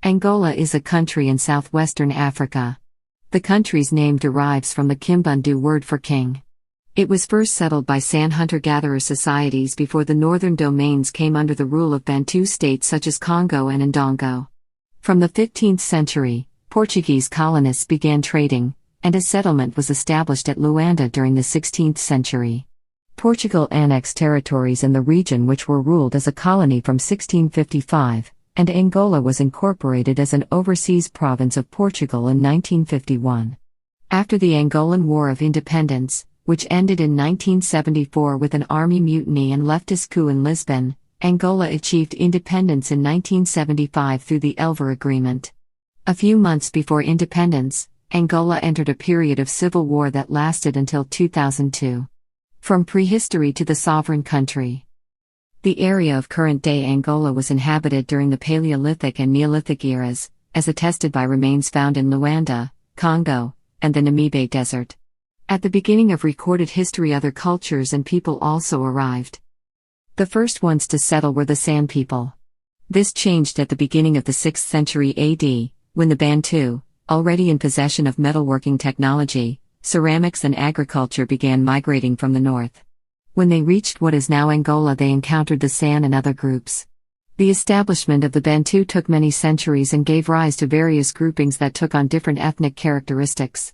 Angola is a country in southwestern Africa. The country's name derives from the Kimbundu word for king. It was first settled by San hunter-gatherer societies before the northern domains came under the rule of Bantu states such as Congo and Ndongo. From the 15th century, Portuguese colonists began trading, and a settlement was established at Luanda during the 16th century. Portugal annexed territories in the region which were ruled as a colony from 1655, and Angola was incorporated as an overseas province of Portugal in 1951. After the Angolan War of Independence, which ended in 1974 with an army mutiny and leftist coup in Lisbon, Angola achieved independence in 1975 through the Elver Agreement. A few months before independence, Angola entered a period of civil war that lasted until 2002. From prehistory to the sovereign country. The area of current-day Angola was inhabited during the Paleolithic and Neolithic eras, as attested by remains found in Luanda, Congo, and the Namibe Desert. At the beginning of recorded history, other cultures and people also arrived. The first ones to settle were the San people. This changed at the beginning of the 6th century AD, when the Bantu, already in possession of metalworking technology, ceramics and agriculture, began migrating from the north. When they reached what is now Angola, they encountered the San and other groups. The establishment of the Bantu took many centuries and gave rise to various groupings that took on different ethnic characteristics.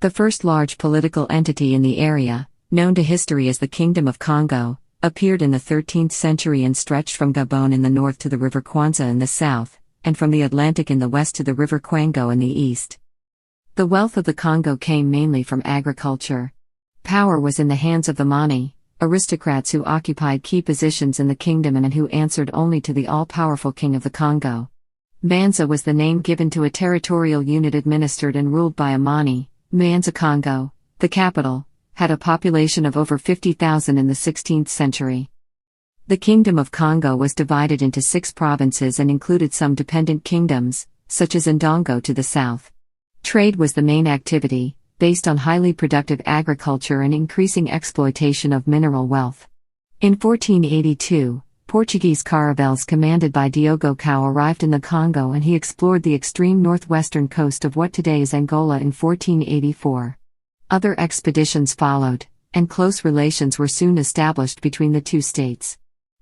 The first large political entity in the area, known to history as the Kingdom of Congo, appeared in the 13th century and stretched from Gabon in the north to the River Kwanza in the south, and from the Atlantic in the west to the River Kwango in the east. The wealth of the Congo came mainly from agriculture. Power was in the hands of the Mani, aristocrats who occupied key positions in the kingdom and who answered only to the all-powerful king of the Congo. Manza was the name given to a territorial unit administered and ruled by a Mani. Manza Congo, the capital, had a population of over 50,000 in the 16th century. The Kingdom of Congo was divided into 6 provinces and included some dependent kingdoms, such as Ndongo to the south. Trade was the main activity, based on highly productive agriculture and increasing exploitation of mineral wealth. In 1482, Portuguese caravels commanded by Diogo Cao arrived in the Congo and he explored the extreme northwestern coast of what today is Angola in 1484. Other expeditions followed, and close relations were soon established between the two states.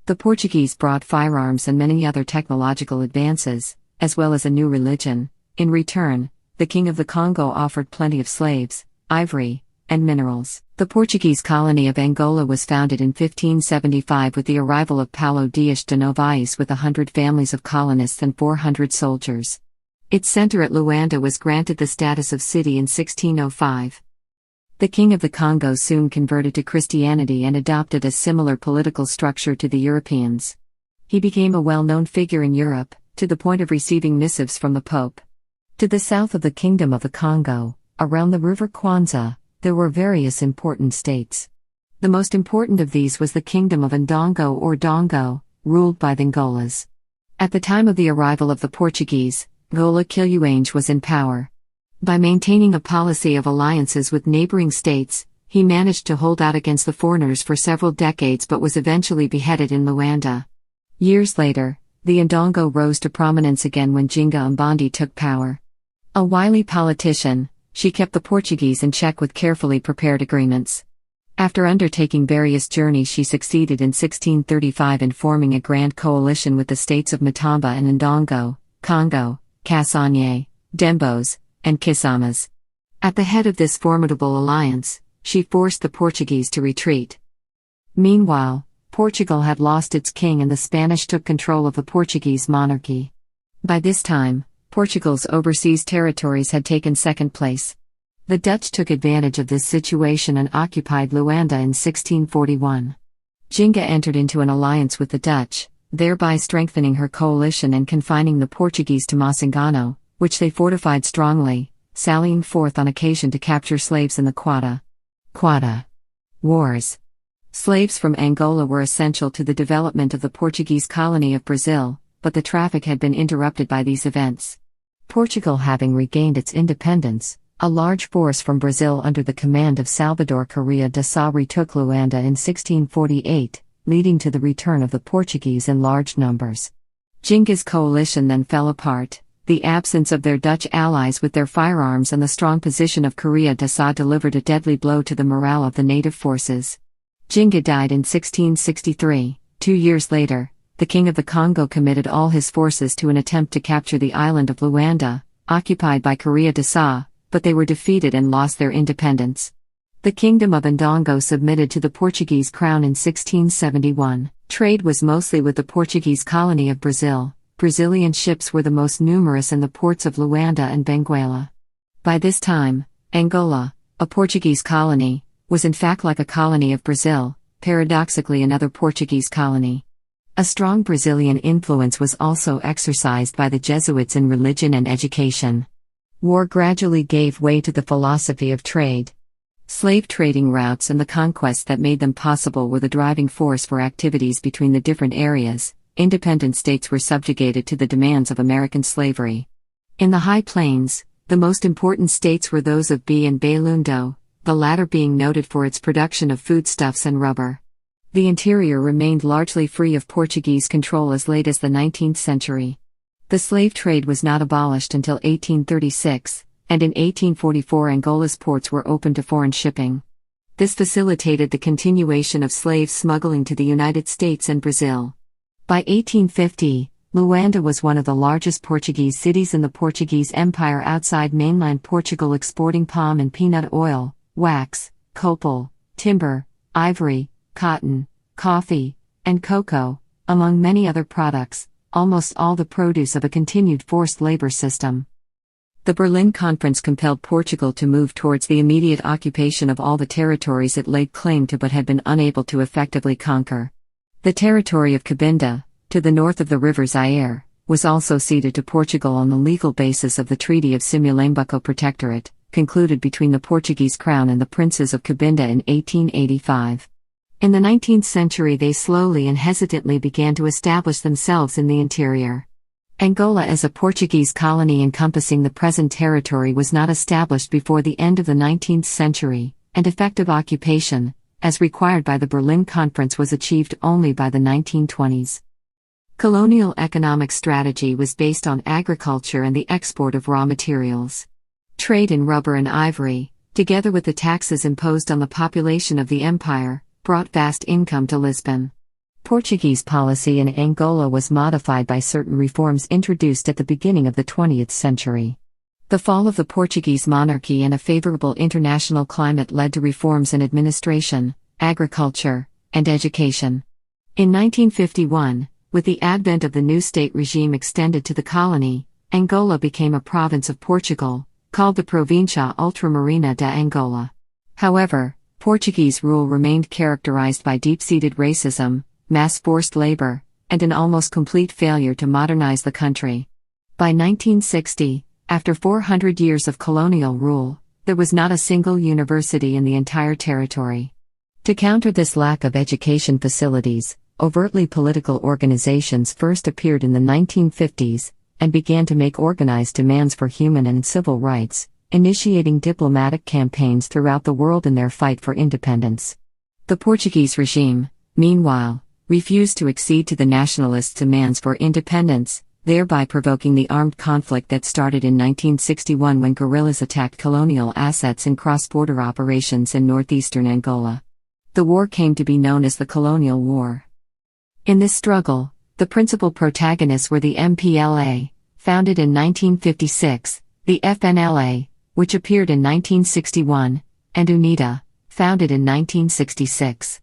The Portuguese brought firearms and many other technological advances, as well as a new religion. In return, the King of the Congo offered plenty of slaves, ivory, and minerals. The Portuguese colony of Angola was founded in 1575 with the arrival of Paulo Dias de Novais with 100 families of colonists and 400 soldiers. Its center at Luanda was granted the status of city in 1605. The King of the Congo soon converted to Christianity and adopted a similar political structure to the Europeans. He became a well-known figure in Europe, to the point of receiving missives from the Pope. To the south of the Kingdom of the Congo, around the River Kwanza, there were various important states. The most important of these was the Kingdom of Ndongo or Dongo, ruled by the Ngolas. At the time of the arrival of the Portuguese, Ngola Quiluange was in power. By maintaining a policy of alliances with neighboring states, he managed to hold out against the foreigners for several decades but was eventually beheaded in Luanda. Years later, the Ndongo rose to prominence again when Jinga Mbandi took power. A wily politician, she kept the Portuguese in check with carefully prepared agreements. After undertaking various journeys, she succeeded in 1635 in forming a grand coalition with the states of Matamba and Ndongo, Congo, Kassanye, Dembos, and Kisamas. At the head of this formidable alliance, she forced the Portuguese to retreat. Meanwhile, Portugal had lost its king and the Spanish took control of the Portuguese monarchy. By this time, Portugal's overseas territories had taken second place. The Dutch took advantage of this situation and occupied Luanda in 1641. Jinga entered into an alliance with the Dutch, thereby strengthening her coalition and confining the Portuguese to Mocingano, which they fortified strongly, sallying forth on occasion to capture slaves in the Quata Wars. Slaves from Angola were essential to the development of the Portuguese colony of Brazil, but the traffic had been interrupted by these events. Portugal having regained its independence, a large force from Brazil under the command of Salvador Correa de Sá retook Luanda in 1648, leading to the return of the Portuguese in large numbers. Jinga's coalition then fell apart, the absence of their Dutch allies with their firearms and the strong position of Korea Dasa delivered a deadly blow to the morale of the native forces. Jinga died in 1663. 2 years later, the King of the Congo committed all his forces to an attempt to capture the island of Luanda, occupied by Korea Dasa, but they were defeated and lost their independence. The Kingdom of Ndongo submitted to the Portuguese crown in 1671. Trade was mostly with the Portuguese colony of Brazil. Brazilian ships were the most numerous in the ports of Luanda and Benguela. By this time, Angola, a Portuguese colony, was in fact like a colony of Brazil, paradoxically another Portuguese colony. A strong Brazilian influence was also exercised by the Jesuits in religion and education. War gradually gave way to the philosophy of trade. Slave trading routes and the conquests that made them possible were the driving force for activities between the different areas. Independent states were subjugated to the demands of American slavery. In the High Plains, the most important states were those of B and Bailundo, the latter being noted for its production of foodstuffs and rubber. The interior remained largely free of Portuguese control as late as the 19th century. The slave trade was not abolished until 1836, and in 1844 Angola's ports were open to foreign shipping. This facilitated the continuation of slave smuggling to the United States and Brazil. By 1850, Luanda was one of the largest Portuguese cities in the Portuguese Empire outside mainland Portugal, exporting palm and peanut oil, wax, copal, timber, ivory, cotton, coffee, and cocoa, among many other products, almost all the produce of a continued forced labor system. The Berlin Conference compelled Portugal to move towards the immediate occupation of all the territories it laid claim to but had been unable to effectively conquer. The territory of Cabinda, to the north of the river Zaire, was also ceded to Portugal on the legal basis of the Treaty of Simulambuco Protectorate, concluded between the Portuguese crown and the princes of Cabinda in 1885. In the 19th century they slowly and hesitantly began to establish themselves in the interior. Angola as a Portuguese colony encompassing the present territory was not established before the end of the 19th century, and effective occupation, as required by the Berlin Conference, was achieved only by the 1920s. Colonial economic strategy was based on agriculture and the export of raw materials. Trade in rubber and ivory, together with the taxes imposed on the population of the empire, brought vast income to Lisbon. Portuguese policy in Angola was modified by certain reforms introduced at the beginning of the 20th century. The fall of the Portuguese monarchy and a favorable international climate led to reforms in administration, agriculture, and education. In 1951, with the advent of the new state regime extended to the colony, Angola became a province of Portugal, called the Província Ultramarina da Angola. However, Portuguese rule remained characterized by deep-seated racism, mass forced labor, and an almost complete failure to modernize the country. By 1960, after 400 years of colonial rule, there was not a single university in the entire territory. To counter this lack of education facilities, overtly political organizations first appeared in the 1950s, and began to make organized demands for human and civil rights, initiating diplomatic campaigns throughout the world in their fight for independence. The Portuguese regime, meanwhile, refused to accede to the nationalists' demands for independence, thereby provoking the armed conflict that started in 1961 when guerrillas attacked colonial assets in cross-border operations in northeastern Angola. The war came to be known as the Colonial War. In this struggle, the principal protagonists were the MPLA, founded in 1956, the FNLA, which appeared in 1961, and UNITA, founded in 1966.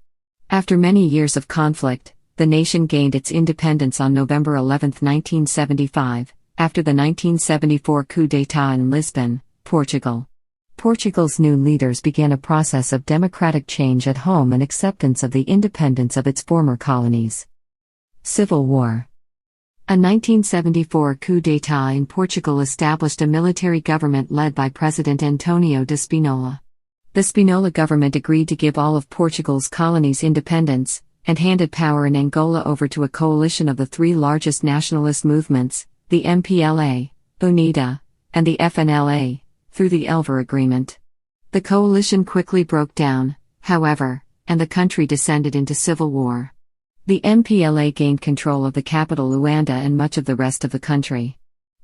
After many years of conflict, the nation gained its independence on November 11, 1975, after the 1974 coup d'état in Lisbon, Portugal. Portugal's new leaders began a process of democratic change at home and acceptance of the independence of its former colonies. Civil War. A 1974 coup d'état in Portugal established a military government led by President António de Spínola. The Spínola government agreed to give all of Portugal's colonies independence, and handed power in Angola over to a coalition of the three largest nationalist movements, the MPLA, UNITA, and the FNLA, through the Elver Agreement. The coalition quickly broke down, however, and the country descended into civil war. The MPLA gained control of the capital Luanda and much of the rest of the country.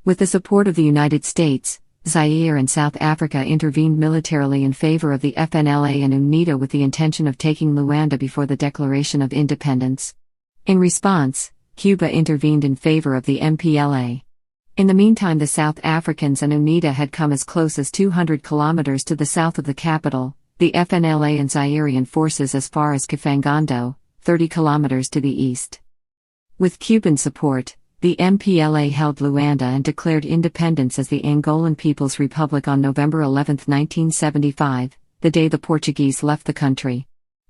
With the support of the United States, Zaire and South Africa intervened militarily in favor of the FNLA and UNITA with the intention of taking Luanda before the declaration of independence. In response, Cuba intervened in favor of the MPLA. In the meantime, the South Africans and UNITA had come as close as 200 kilometers to the south of the capital, the FNLA and Zairean forces as far as Kafangando, 30 kilometers to the east. With Cuban support, the MPLA held Luanda and declared independence as the Angolan People's Republic on November 11, 1975, the day the Portuguese left the country.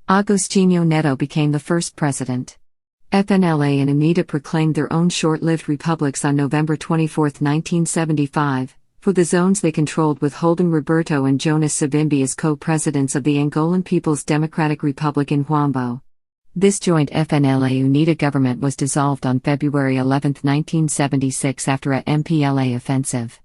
Agostinho Neto became the first president. FNLA and UNITA proclaimed their own short-lived republics on November 24, 1975, for the zones they controlled, with holding Roberto and Jonas Savimbi as co-presidents of the Angolan People's Democratic Republic in Huambo. This joint FNLA-UNITA government was dissolved on February 11, 1976 after a MPLA offensive.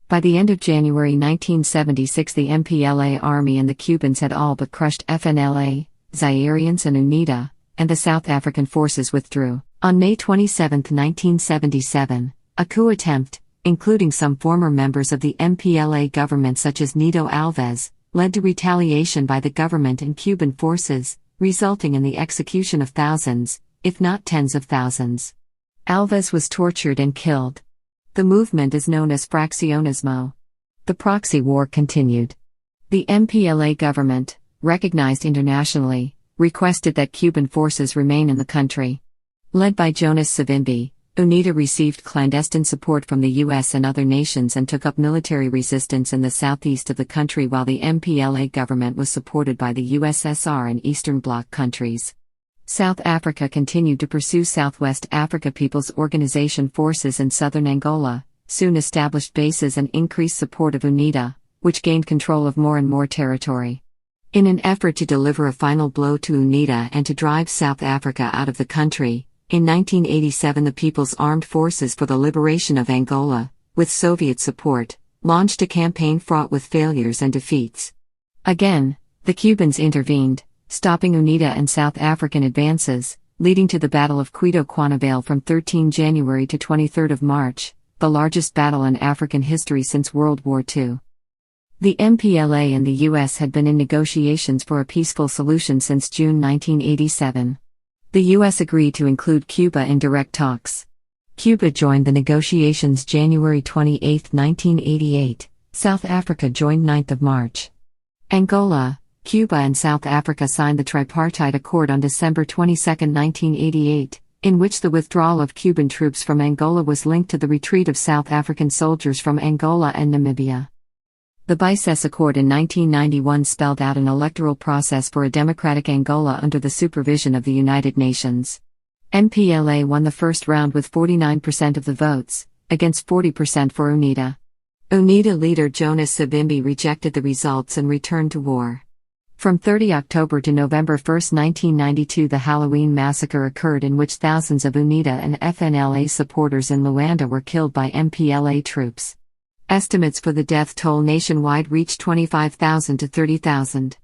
By the end of January 1976, the MPLA army and the Cubans had all but crushed FNLA, Zaireans and UNITA, and the South African forces withdrew. On May 27, 1977, a coup attempt, including some former members of the MPLA government such as Nito Alves, led to retaliation by the government and Cuban forces, resulting in the execution of thousands, if not tens of thousands. Alves was tortured and killed. The movement is known as Fraccionismo. The proxy war continued. The MPLA government, recognized internationally, requested that Cuban forces remain in the country. Led by Jonas Savimbi, UNITA received clandestine support from the US and other nations and took up military resistance in the southeast of the country, while the MPLA government was supported by the USSR and Eastern Bloc countries. South Africa continued to pursue Southwest Africa People's Organization forces in southern Angola, soon established bases and increased support of UNITA, which gained control of more and more territory. In an effort to deliver a final blow to UNITA and to drive South Africa out of the country, in 1987 the People's Armed Forces for the Liberation of Angola, with Soviet support, launched a campaign fraught with failures and defeats. Again, the Cubans intervened, stopping UNITA and South African advances, leading to the Battle of Cuito-Cuanavale from 13 January to 23 March, the largest battle in African history since World War II. The MPLA and the US had been in negotiations for a peaceful solution since June 1987. The US agreed to include Cuba in direct talks. Cuba joined the negotiations January 28, 1988. South Africa joined 9 March. Angola, Cuba and South Africa signed the Tripartite Accord on December 22, 1988, in which the withdrawal of Cuban troops from Angola was linked to the retreat of South African soldiers from Angola and Namibia. The Bices Accord in 1991 spelled out an electoral process for a democratic Angola under the supervision of the United Nations. MPLA won the first round with 49% of the votes, against 40% for UNITA. UNITA leader Jonas Savimbi rejected the results and returned to war. From 30 October to November 1, 1992, the Halloween massacre occurred, in which thousands of UNITA and FNLA supporters in Luanda were killed by MPLA troops. Estimates for the death toll nationwide reached 25,000 to 30,000.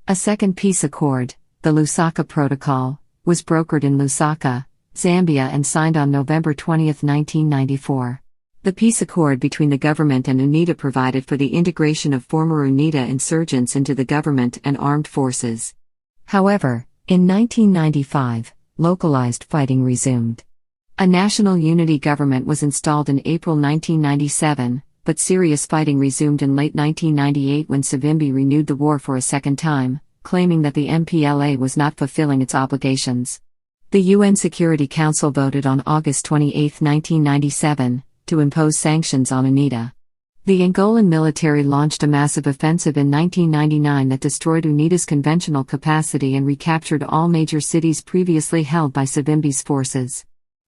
A second peace accord, the Lusaka Protocol, was brokered in Lusaka, Zambia and signed on November 20, 1994. The peace accord between the government and UNITA provided for the integration of former UNITA insurgents into the government and armed forces. However, in 1995, localized fighting resumed. A national unity government was installed in April 1997. But serious fighting resumed in late 1998 when Savimbi renewed the war for a second time, claiming that the MPLA was not fulfilling its obligations. The UN Security Council voted on August 28, 1997, to impose sanctions on UNITA. The Angolan military launched a massive offensive in 1999 that destroyed UNITA's conventional capacity and recaptured all major cities previously held by Savimbi's forces.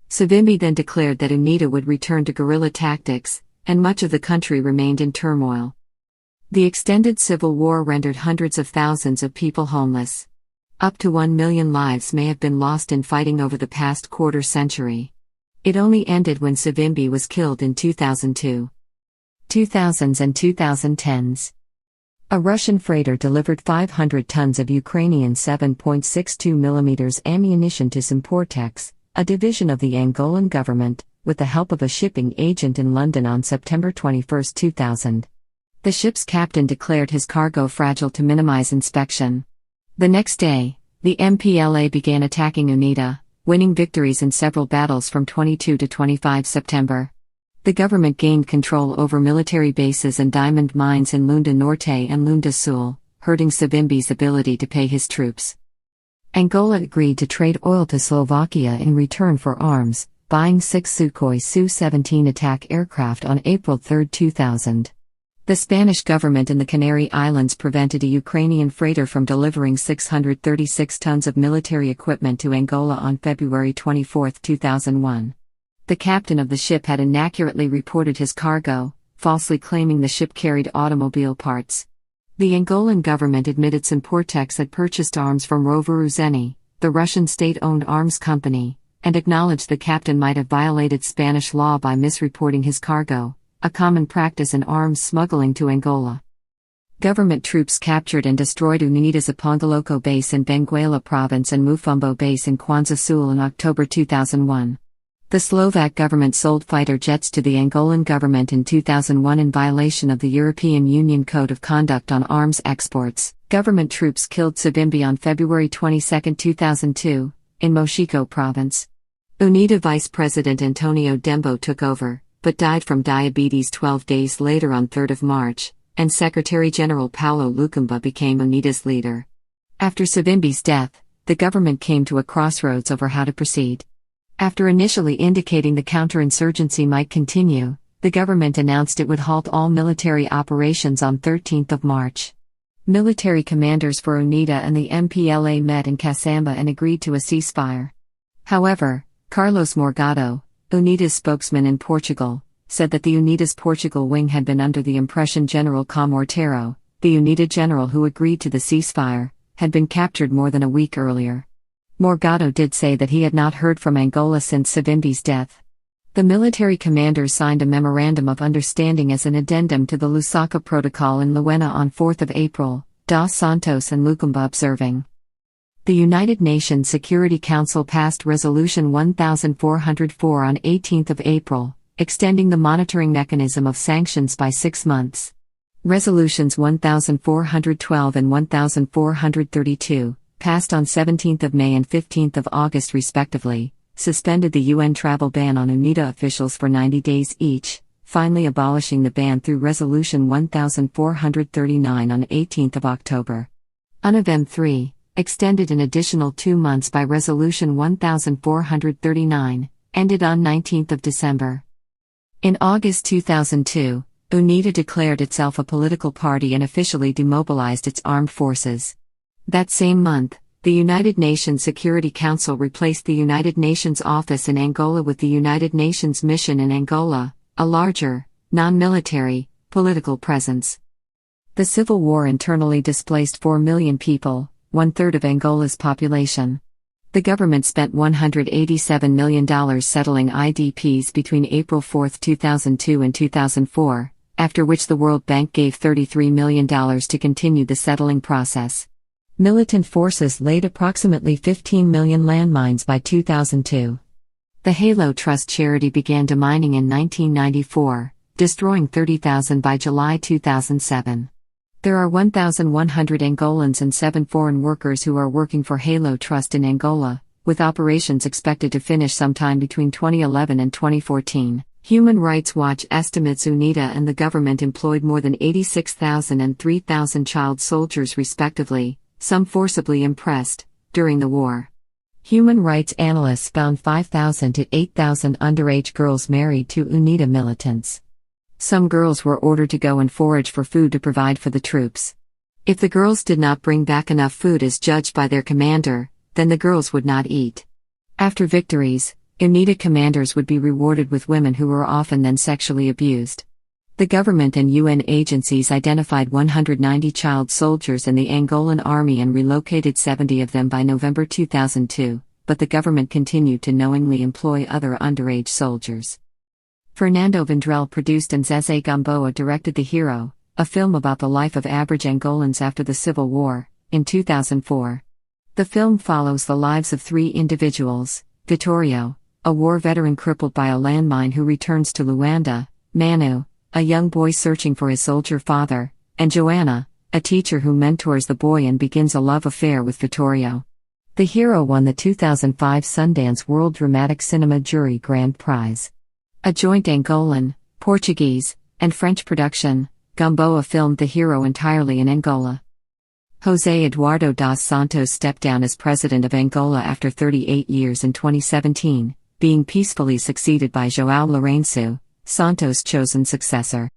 Savimbi then declared that UNITA would return to guerrilla tactics, and much of the country remained in turmoil. The extended civil war rendered hundreds of thousands of people homeless. Up to 1 million lives may have been lost in fighting over the past quarter century. It only ended when Savimbi was killed in 2002. 2000s and 2010s. A Russian freighter delivered 500 tons of Ukrainian 7.62 mm ammunition to Simportex, a division of the Angolan government, with the help of a shipping agent in London on September 21, 2000. The ship's captain declared his cargo fragile to minimize inspection. The next day, the MPLA began attacking UNITA, winning victories in several battles from 22 to 25 September. The government gained control over military bases and diamond mines in Lunda Norte and Lunda Sul, hurting Savimbi's ability to pay his troops. Angola agreed to trade oil to Slovakia in return for arms, buying 6 Sukhoi Su-17 attack aircraft on April 3, 2000. The Spanish government in the Canary Islands prevented a Ukrainian freighter from delivering 636 tons of military equipment to Angola on February 24, 2001. The captain of the ship had inaccurately reported his cargo, falsely claiming the ship carried automobile parts. The Angolan government admitted Simportex had purchased arms from Rovoruzeni, the Russian state-owned arms company, and acknowledged the captain might have violated Spanish law by misreporting his cargo, a common practice in arms smuggling to Angola. Government troops captured and destroyed UNITA's Apongoloco base in Benguela province and Mufumbo base in Kwanza Sul in October 2001. The Slovak government sold fighter jets to the Angolan government in 2001 in violation of the European Union Code of Conduct on Arms Exports. Government troops killed Savimbi on February 22, 2002, in Moxico province. UNITA Vice President Antonio Dembo took over, but died from diabetes 12 days later on 3 March, and Secretary General Paulo Lukamba became UNITA's leader. After Savimbi's death, the government came to a crossroads over how to proceed. After initially indicating the counterinsurgency might continue, the government announced it would halt all military operations on 13 March. Military commanders for UNITA and the MPLA met in Caçamba and agreed to a ceasefire. However, Carlos Morgado, UNITA's spokesman in Portugal, said that the UNITA's Portugal wing had been under the impression General Comortero, the UNITA general who agreed to the ceasefire, had been captured more than a week earlier. Morgado did say that he had not heard from Angola since Savimbi's death. The military commanders signed a memorandum of understanding as an addendum to the Lusaka Protocol in Luena on 4 April, Dos Santos and Lukamba observing. The United Nations Security Council passed Resolution 1404 on 18 April, extending the monitoring mechanism of sanctions by 6 months. Resolutions 1412 and 1432, passed on 17 May and 15 August respectively, suspended the UN travel ban on UNITA officials for 90 days each, finally abolishing the ban through Resolution 1439 on 18 October. UNAVEM 3, extended an additional 2 months by Resolution 1439, ended on 19 December. In August 2002, UNITA declared itself a political party and officially demobilized its armed forces. That same month, the United Nations Security Council replaced the United Nations office in Angola with the United Nations mission in Angola, a larger, non-military, political presence. The civil war internally displaced 4 million people, 1/3 of Angola's population. The government spent $187 million settling IDPs between April 4, 2002 and 2004, after which the World Bank gave $33 million to continue the settling process. Militant forces laid approximately 15 million landmines by 2002. The Halo Trust charity began demining in 1994, destroying 30,000 by July 2007. There are 1,100 Angolans and 7 foreign workers who are working for Halo Trust in Angola, with operations expected to finish sometime between 2011 and 2014. Human Rights Watch estimates UNITA and the government employed more than 86,000 and 3,000 child soldiers respectively, some forcibly impressed, during the war. Human rights analysts found 5,000 to 8,000 underage girls married to UNITA militants. Some girls were ordered to go and forage for food to provide for the troops. If the girls did not bring back enough food as judged by their commander, then the girls would not eat. After victories, UNITA commanders would be rewarded with women who were often then sexually abused. The government and UN agencies identified 190 child soldiers in the Angolan army and relocated 70 of them by November 2002, but the government continued to knowingly employ other underage soldiers. Fernando Vendrell produced and Zezé Gamboa directed The Hero, a film about the life of average Angolans after the Civil War, in 2004. The film follows the lives of 3 individuals: Vittorio, a war veteran crippled by a landmine who returns to Luanda, Manu, a young boy searching for his soldier father, and Joanna, a teacher who mentors the boy and begins a love affair with Vittorio. The hero won the 2005 Sundance World Dramatic Cinema Jury Grand Prize. A joint Angolan, Portuguese, and French production, Gamboa filmed the hero entirely in Angola. José Eduardo dos Santos stepped down as president of Angola after 38 years in 2017, being peacefully succeeded by João Lourenço, Santos' chosen successor.